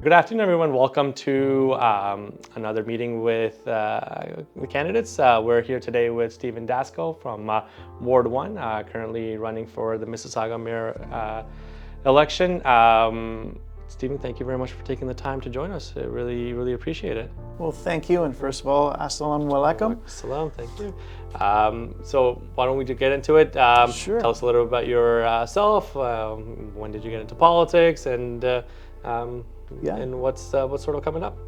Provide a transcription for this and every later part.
Good afternoon, everyone. Welcome to another meeting with the candidates. We're here today with Stephen Dasko from Ward 1, currently running for the Mississauga mayor election. Stephen, thank you very much for taking the time to join us. I really appreciate it. Well, thank you. And first of all, assalamu alaikum. Salam, thank you. So why don't we just get into it? Sure. Tell us a little about yourself. When did you get into politics, and what's sort of coming up?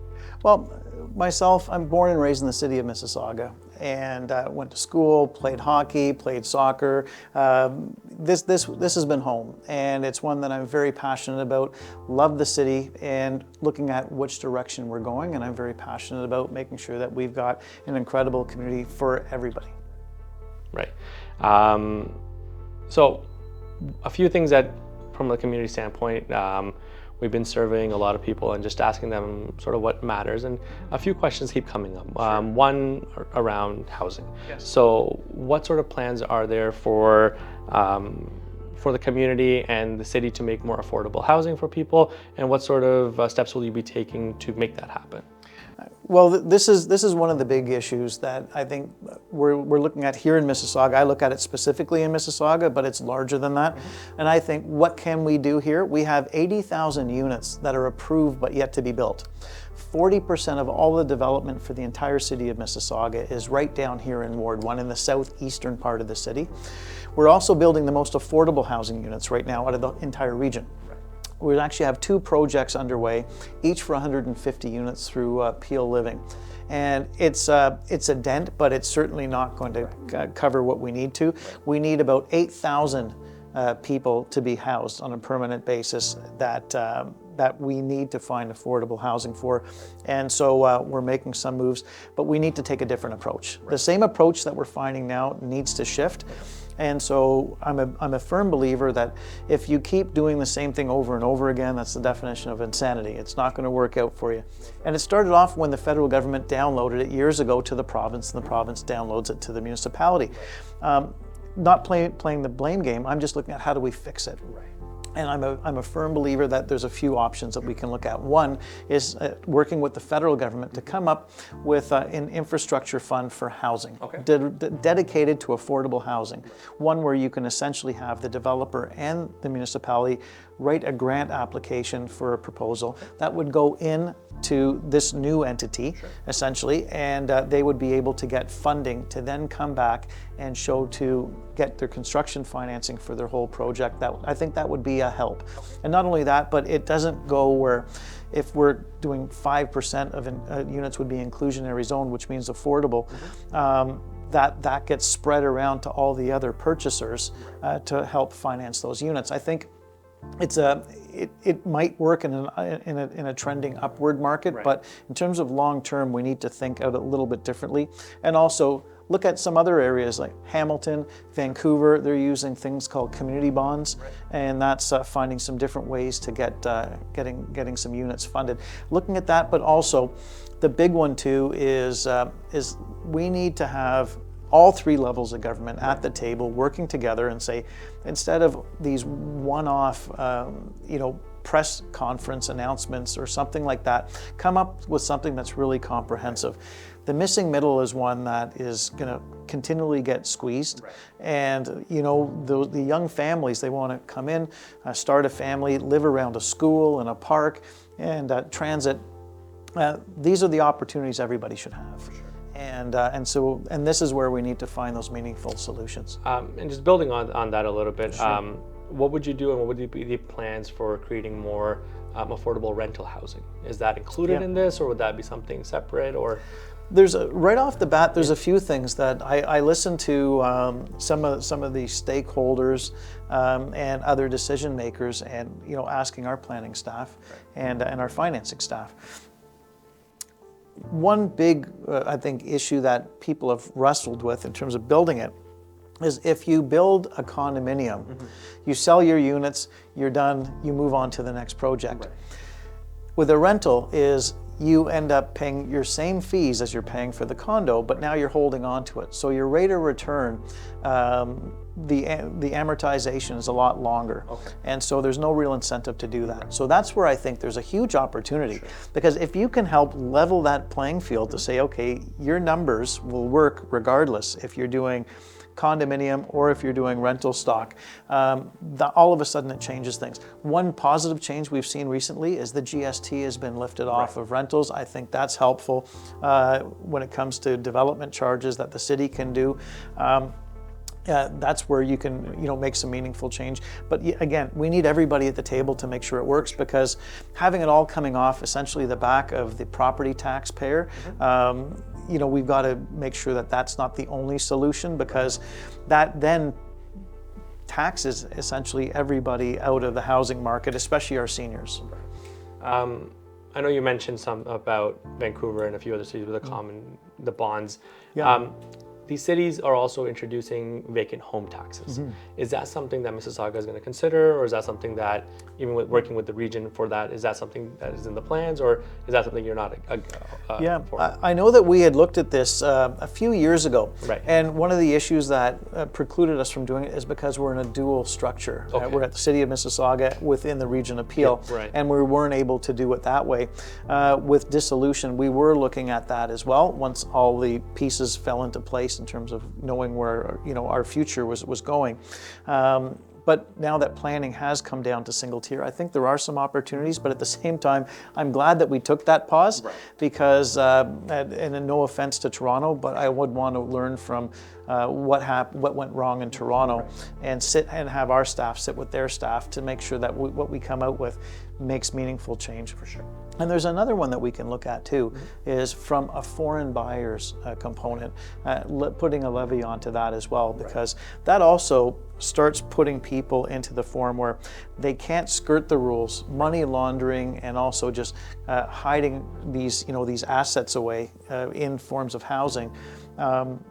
Well, myself, I'm born and raised in the city of Mississauga, and went to school, played hockey, played soccer. This has been home, and it's one that I'm very passionate about. Love the city and looking at which direction we're going, and I'm very passionate about making sure that we've got an incredible community for everybody. Right. So a few things that, from a community standpoint, we've been surveying a lot of people and just asking them sort of what matters, and a few questions keep coming up. Sure. One around housing. Yes. So what sort of plans are there for the community and the city to make more affordable housing for people, and what sort of steps will you be taking to make that happen? Well, this is one of the big issues that I think we're looking at here in Mississauga. I look at it specifically in Mississauga, but it's larger than that. Mm-hmm. And I think, what can we do here? We have 80,000 units that are approved but yet to be built. 40% of all the development for the entire city of Mississauga is right down here in Ward 1 in the southeastern part of the city. We're also building the most affordable housing units right now out of the entire region. We actually have 2 projects underway, each for 150 units through Peel Living. And it's a dent, but it's certainly not going to cover what we need to. We need about 8,000 people to be housed on a permanent basis that we need to find affordable housing for. And so we're making some moves, but we need to take a different approach. Right. The same approach that we're finding now needs to shift. And so I'm a firm believer that if you keep doing the same thing over and over again, that's the definition of insanity. It's not going to work out for you. And it started off when the federal government downloaded it years ago to the province, and the province downloads it to the municipality. Not playing the blame game, I'm just looking at how do we fix it. Right. And I'm a firm believer that there's a few options that we can look at. One is working with the federal government to come up with an infrastructure fund for housing, dedicated to affordable housing. One where you can essentially have the developer and the municipality write a grant application for a proposal that would go in to this new entity, essentially, and they would be able to get funding to then come back and show to get their construction financing for their whole project. I think that would be a help. And not only that, but it doesn't go where, if we're doing 5% of units would be inclusionary zone, which means affordable, that gets spread around to all the other purchasers to help finance those units. I think it might work in a trending upward market, right. But in terms of long term, we need to think out a little bit differently, and also look at some other areas like Hamilton, Vancouver. They're using things called community bonds, right. And that's finding some different ways to get getting some units funded. Looking at that, but also the big one too is we need to have all 3 levels of government at the table working together and say, instead of these one-off press conference announcements or something like that, come up with something that's really comprehensive. The missing middle is one that is going to continually get squeezed. Right. And the young families, they want to come in, start a family, live around a school and a park and transit. These are the opportunities everybody should have. For sure. And this is where we need to find those meaningful solutions. And just building on that a little bit, sure. What would you do, and what would be the plans for creating more affordable rental housing? Is that included in this, or would that be something separate? Or right off the bat, there's a few things that I listen to some of the stakeholders and other decision makers, and asking our planning staff and our financing staff. One big, I think, issue that people have wrestled with in terms of building it is if you build a condominium, you sell your units, you're done, you move on to the next project. Right. With a rental is you end up paying your same fees as you're paying for the condo, but now you're holding on to it. So your rate of return the amortization is a lot longer. And so there's no real incentive to do that. So that's where I think there's a huge opportunity. Because if you can help level that playing field to say, okay, your numbers will work regardless if you're doing condominium or if you're doing rental stock, all of a sudden it changes things. One positive change we've seen recently is the GST has been lifted off of rentals. I think that's helpful when it comes to development charges that the city can do. That's where you can, make some meaningful change. But again, we need everybody at the table to make sure it works, because having it all coming off essentially the back of the property taxpayer, we've got to make sure that that's not the only solution, because that then taxes essentially everybody out of the housing market, especially our seniors. I know you mentioned some about Vancouver and a few other cities with the bonds. Yeah. These cities are also introducing vacant home taxes. Is that something that Mississauga is going to consider, or is that something that, even with working with the region for that, is that something that is in the plans, or is that something you're not for? I know that we had looked at this a few years ago, and one of the issues that precluded us from doing it is because we're in a dual structure. We're at the City of Mississauga within the Region Appeal, and we weren't able to do it that way. With dissolution, we were looking at that as well, once all the pieces fell into place in terms of knowing where our future was going. But now that planning has come down to single tier, I think there are some opportunities, but at the same time, I'm glad that we took that pause, because, and no offense to Toronto, but I would want to learn from what went wrong in Toronto, and sit and have our staff sit with their staff to make sure that what we come out with makes meaningful change. For sure. And there's another one that we can look at too, is from a foreign buyers component, putting a levy onto that as well, because that also starts putting people into the form where they can't skirt the rules, money laundering, and also just hiding these assets away in forms of housing.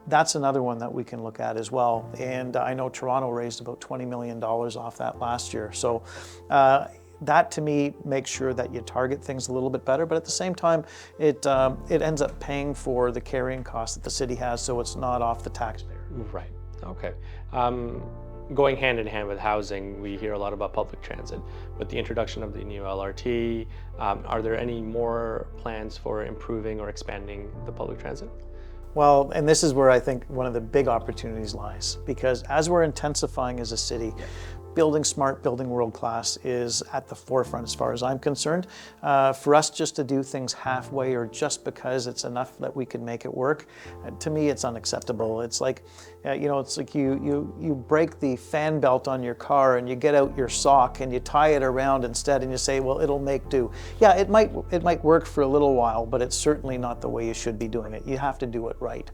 That's another one that we can look at as well. And I know Toronto raised about $20 million off that last year. So that to me makes sure that you target things a little bit better, but at the same time, it ends up paying for the carrying cost that the city has, so it's not off the taxpayer. Right. Okay. Going hand in hand with housing, we hear a lot about public transit. With the introduction of the new LRT, are there any more plans for improving or expanding the public transit? Well, and this is where I think one of the big opportunities lies, because as we're intensifying as a city, building smart, building world class is at the forefront as far as I'm concerned. For us just to do things halfway or just because it's enough that we can make it work, to me it's unacceptable. It's like, it's like you break the fan belt on your car and you get out your sock and you tie it around instead and you say, well, it'll make do. Yeah, it might work for a little while, but it's certainly not the way you should be doing it. You have to do it right.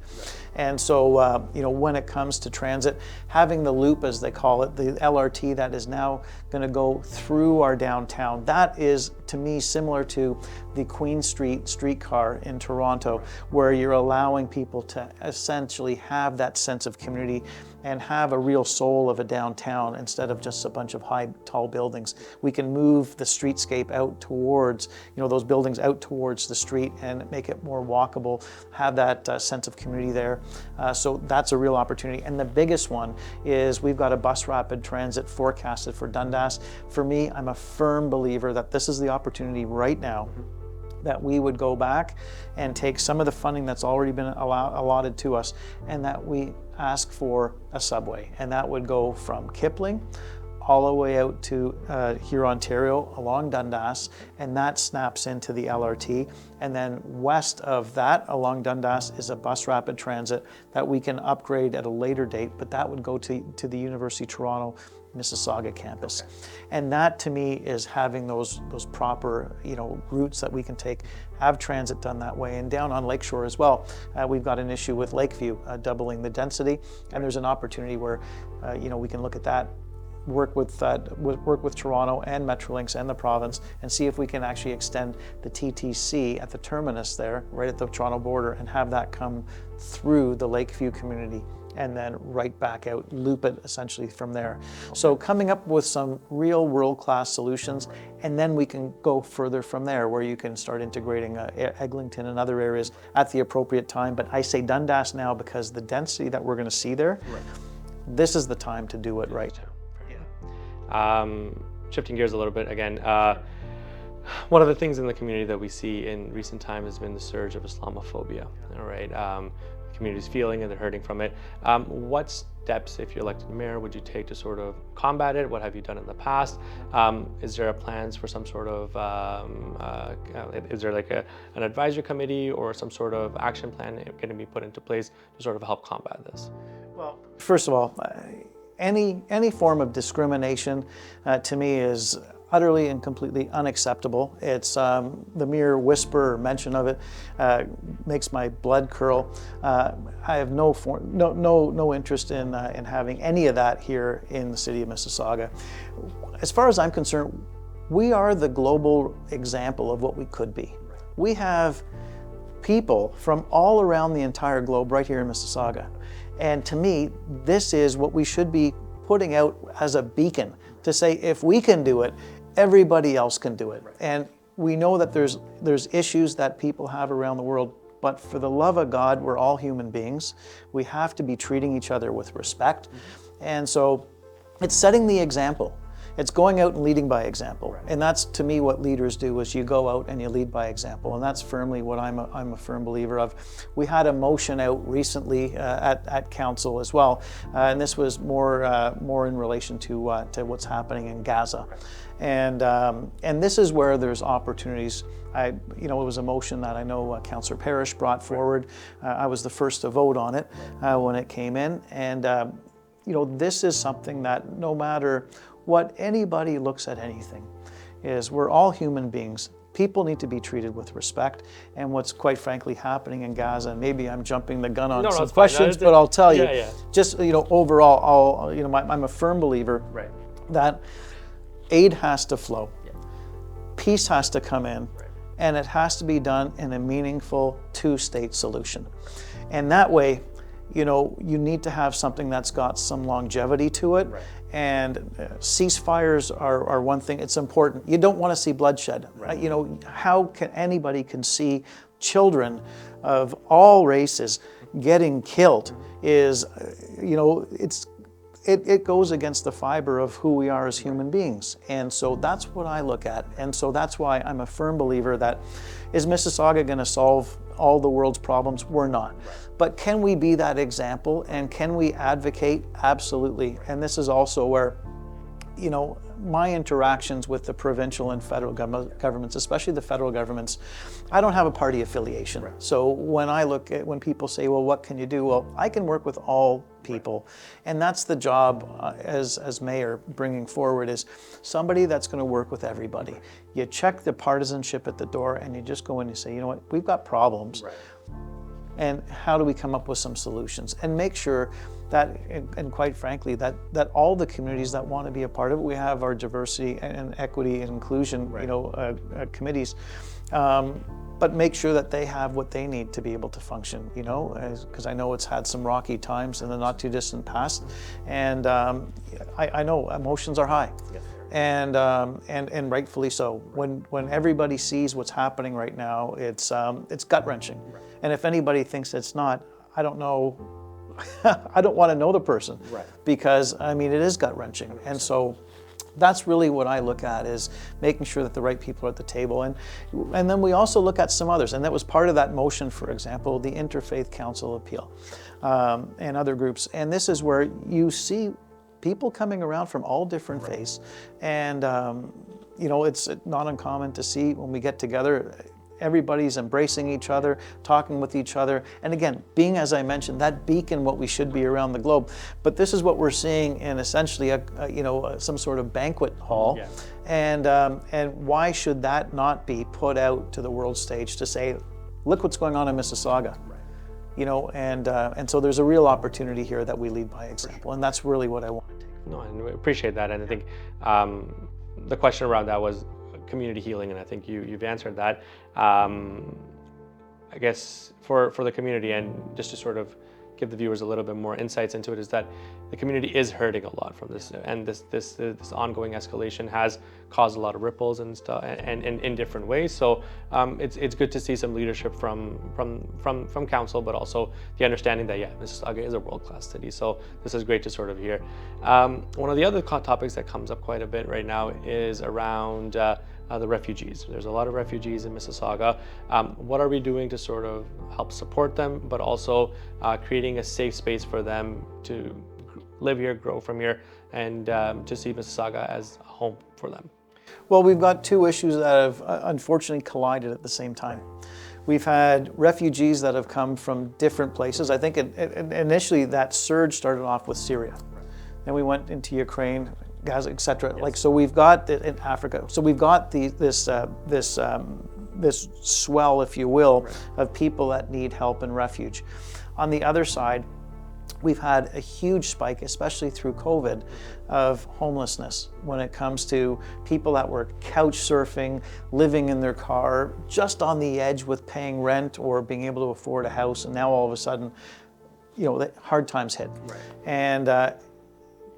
And so, when it comes to transit, having the loop, as they call it, the LRT that is now going to go through our downtown, that is, to me, similar to the Queen Street streetcar in Toronto, where you're allowing people to essentially have that sense of community and have a real soul of a downtown instead of just a bunch of high, tall buildings. We can move the streetscape out towards, those buildings out towards the street and make it more walkable, have that sense of community there. So that's a real opportunity. And the biggest one is we've got a bus rapid transit forecasted for Dundas. For me, I'm a firm believer that this is the opportunity right now that we would go back and take some of the funding that's already been allotted to us, and that we ask for a subway. And that would go from Kipling all the way out to here, Ontario, along Dundas, and that snaps into the LRT. And then west of that, along Dundas, is a bus rapid transit that we can upgrade at a later date, but that would go to the University of Toronto Mississauga campus. And that to me is having those proper routes that we can take, have transit done that way. And down on Lakeshore as well, we've got an issue with Lakeview doubling the density, and there's an opportunity where we can look at that, work with Toronto and Metrolinx and the province, and see if we can actually extend the TTC at the terminus there, right at the Toronto border, and have that come through the Lakeview community and then right back out, loop it essentially from there. So coming up with some real world-class solutions, and then we can go further from there, where you can start integrating Eglinton and other areas at the appropriate time. But I say Dundas now because the density that we're going to see there, this is the time to do it right. Shifting gears a little bit again, one of the things in the community that we see in recent time has been the surge of Islamophobia. All right, the community's feeling and they're hurting from it. What steps, if you're elected mayor, would you take to sort of combat it? What have you done in the past? Is there plans for some sort of, is there like an advisory committee or some sort of action plan going to be put into place to sort of help combat this? Well, first of all, any form of discrimination to me is utterly and completely unacceptable. It's the mere whisper or mention of it makes my blood curl. I have no interest in having any of that here in the city of Mississauga. As far as I'm concerned, we are the global example of what we could be. We have people from all around the entire globe right here in Mississauga. And to me, this is what we should be putting out as a beacon to say, if we can do it, everybody else can do it. And we know that there's issues that people have around the world, but for the love of God, we're all human beings. We have to be treating each other with respect. And so it's setting the example. It's going out and leading by example. And that's, to me, what leaders do, is you go out and you lead by example. And that's firmly what I'm a firm believer of. We had a motion out recently at council as well. And this was more in relation to what's happening in Gaza. And this is where there's opportunities. It was a motion that I know Councillor Parrish brought forward. I was the first to vote on it when it came in. And this is something that no matter what anybody looks at anything, is we're all human beings. People need to be treated with respect. And what's quite frankly happening in Gaza, and maybe I'm jumping the gun on some questions, but I'll tell you, just overall, I'm a firm believer that aid has to flow, peace has to come in, and it has to be done in a meaningful two-state solution. And that way, you need to have something that's got some longevity to it. And ceasefires are one thing. It's important. You don't want to see bloodshed. How can anybody see children of all races getting killed? It goes against the fiber of who we are as human beings. And so that's what I look at. And so that's why I'm a firm believer that, is Mississauga going to solve all the world's problems? We're not. But can we be that example, and can we advocate? Absolutely. And this is also where, my interactions with the provincial and federal governments, especially the federal governments, I don't have a party affiliation. So when people say, well, what can you do? Well, I can work with all people. And that's the job as mayor bringing forward, is somebody that's going to work with everybody. You check the partisanship at the door, and you just go in and say, you know what, we've got problems. And how do we come up with some solutions, and make sure that, and quite frankly, that all the communities that want to be a part of it, we have our diversity and equity and inclusion, committees, but make sure that they have what they need to be able to function, because I know it's had some rocky times in the not too distant past, and I know emotions are high. And rightfully so. When everybody sees what's happening right now, it's gut-wrenching. And if anybody thinks it's not, I don't know. I don't want to know the person, because it is gut-wrenching. And so that's really what I look at, is making sure that the right people are at the table. And then we also look at some others, and that was part of that motion, for example, the Interfaith Council Appeal, and other groups. And this is where you see people coming around from all different faiths, and it's not uncommon to see when we get together, everybody's embracing each other, talking with each other, and again, being, as I mentioned, that beacon, what we should be around the globe. But this is what we're seeing in essentially some sort of banquet hall, and why should that not be put out to the world stage to say, look what's going on in Mississauga? And so there's a real opportunity here that we lead by example, and that's really what I want to take. No, and we appreciate that, and I think the question around that was community healing, and I think you've answered that. I guess for the community, and just to sort of give the viewers a little bit more insights into it, is that the community is hurting a lot from this, and this ongoing escalation has caused a lot of ripples and stuff, and in different ways. So it's good to see some leadership from council, but also the understanding that Mississauga is a world-class city. So this is great to sort of hear. One of the other topics that comes up quite a bit right now is around the refugees. There's a lot of refugees in Mississauga. What are we doing to sort of help support them, but also creating a safe space for them to live here, grow from here, and to see Mississauga as a home for them? Well, we've got two issues that have unfortunately collided at the same time. We've had refugees that have come from different places. I think initially that surge started off with Syria. Then we went into Ukraine, Gaza, etc. Like, so we've got in Africa. So we've got this swell, if you will, of people that need help and refuge. On the other side, we've had a huge spike, especially through COVID, of homelessness when it comes to people that were couch surfing, living in their car, just on the edge with paying rent or being able to afford a house, and now all of a sudden, the hard times hit. And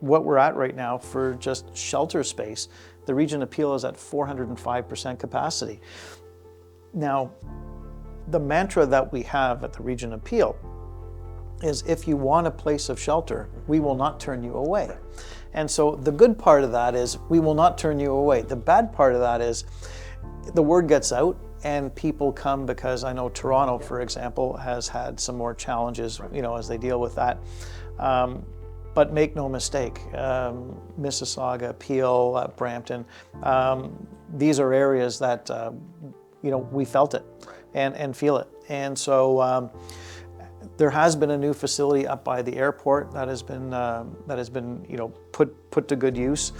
what we're at right now for just shelter space, the Region Appeal is at 405% capacity. Now, the mantra that we have at the Region Appeal is, if you want a place of shelter, we will not turn you away. And so the good part of that is we will not turn you away. The bad part of that is the word gets out and people come, because I know Toronto, for example, has had some more challenges, as they deal with that. But make no mistake, Mississauga, Peel, Brampton, these are areas that, we felt it and feel it. And so there has been a new facility up by the airport that has been put to good use.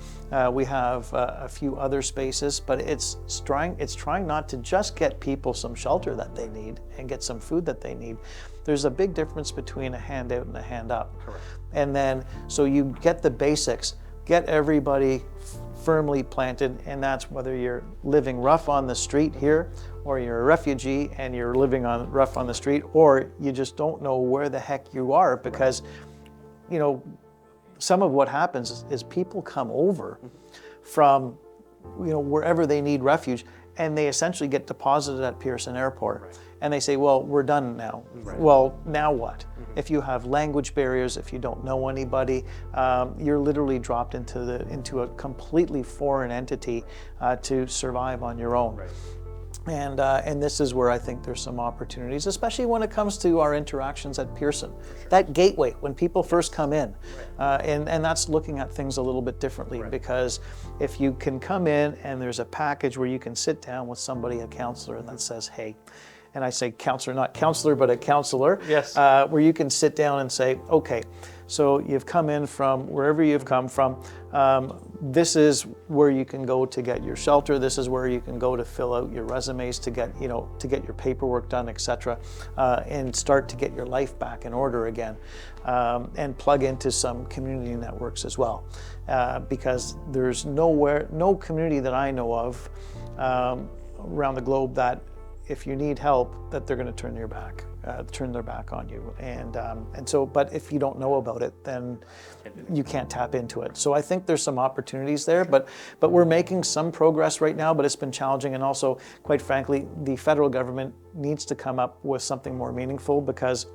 We have a few other spaces, but it's trying not to just get people some shelter that they need and get some food that they need. There's a big difference between a handout and a hand up. Correct. And then, so you get the basics, get everybody firmly planted, and that's whether you're living rough on the street here, or you're a refugee and you're living rough on the street, or you just don't know where the heck you are, because, some of what happens is people come over from, wherever they need refuge, and they essentially get deposited at Pearson Airport. And they say, well, we're done now. Well, now what? If you have language barriers, if you don't know anybody, you're literally dropped into a completely foreign entity to survive on your own. And this is where I think there's some opportunities, especially when it comes to our interactions at Pearson. That gateway, when people first come in, and that's looking at things a little bit differently, because if you can come in and there's a package where you can sit down with somebody, a counselor, that says, hey, and I say counselor, not counselor, but a counselor, where you can sit down and say, okay, so you've come in from wherever you've come from, this is where you can go to get your shelter, this is where you can go to fill out your resumes, to get your paperwork done, etc., and start to get your life back in order again, and plug into some community networks as well, because there's no community that I know of around the globe that, if you need help, that they're going to turn their back on you. And so, but if you don't know about it, then you can't tap into it. So I think there's some opportunities there, but we're making some progress right now, but it's been challenging. And also, quite frankly, the federal government needs to come up with something more meaningful, because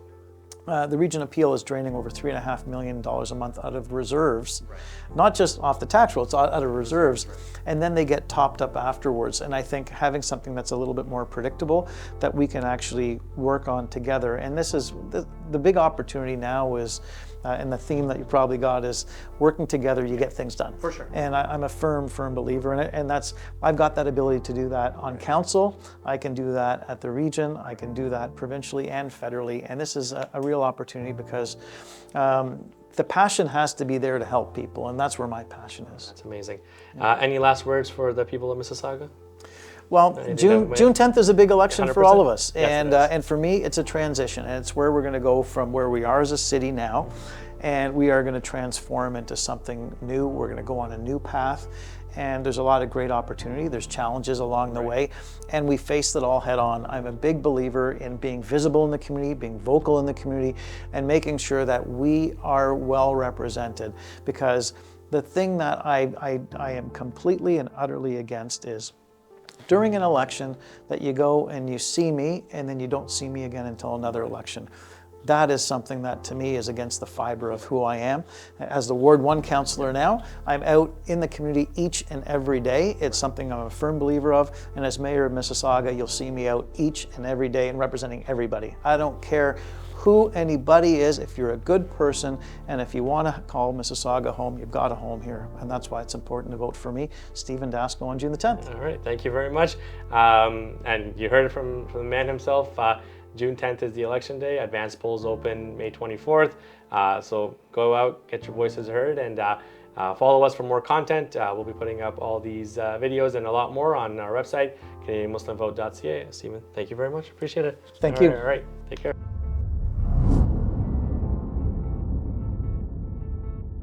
the Region Appeal is draining over $3.5 million a month out of reserves, not just off the tax roll, it's out of reserves, and then they get topped up afterwards. And I think having something that's a little bit more predictable that we can actually work on together. And this is the big opportunity now is, and the theme that you probably got is, working together, you get things done. For sure. And I'm a firm believer in it. And I've got that ability to do that on council. I can do that at the region. I can do that provincially and federally. And this is a real opportunity, because the passion has to be there to help people. And that's where my passion is. That's amazing. Any last words for the people of Mississauga? Well, June 10th is a big election for all of us, Yes, and for me, it's a transition, and it's where we're going to go from where we are as a city now, and we are going to transform into something new. We're going to go on a new path, and there's a lot of great opportunity. There's challenges along the way, and we face it all head on. I'm a big believer in being visible in the community, being vocal in the community, and making sure that we are well represented, because the thing that I am completely and utterly against is during an election that you go and you see me and then you don't see me again until another election. That is something that to me is against the fiber of who I am. As the Ward 1 councillor now, I'm out in the community each and every day. It's something I'm a firm believer of, and as Mayor of Mississauga, you'll see me out each and every day and representing everybody. I don't care who anybody is. If you're a good person and if you want to call Mississauga home, you've got a home here, and that's why it's important to vote for me, Stephen Dasko, on June the 10th. All right, thank you very much. And you heard it from the man himself. June 10th is the election day. Advanced polls open May 24th. So go out, get your voices heard, and follow us for more content. We'll be putting up all these videos and a lot more on our website, CanadianMuslimVote.ca. Stephen, thank you very much. Appreciate it. Thank you. All right, take care.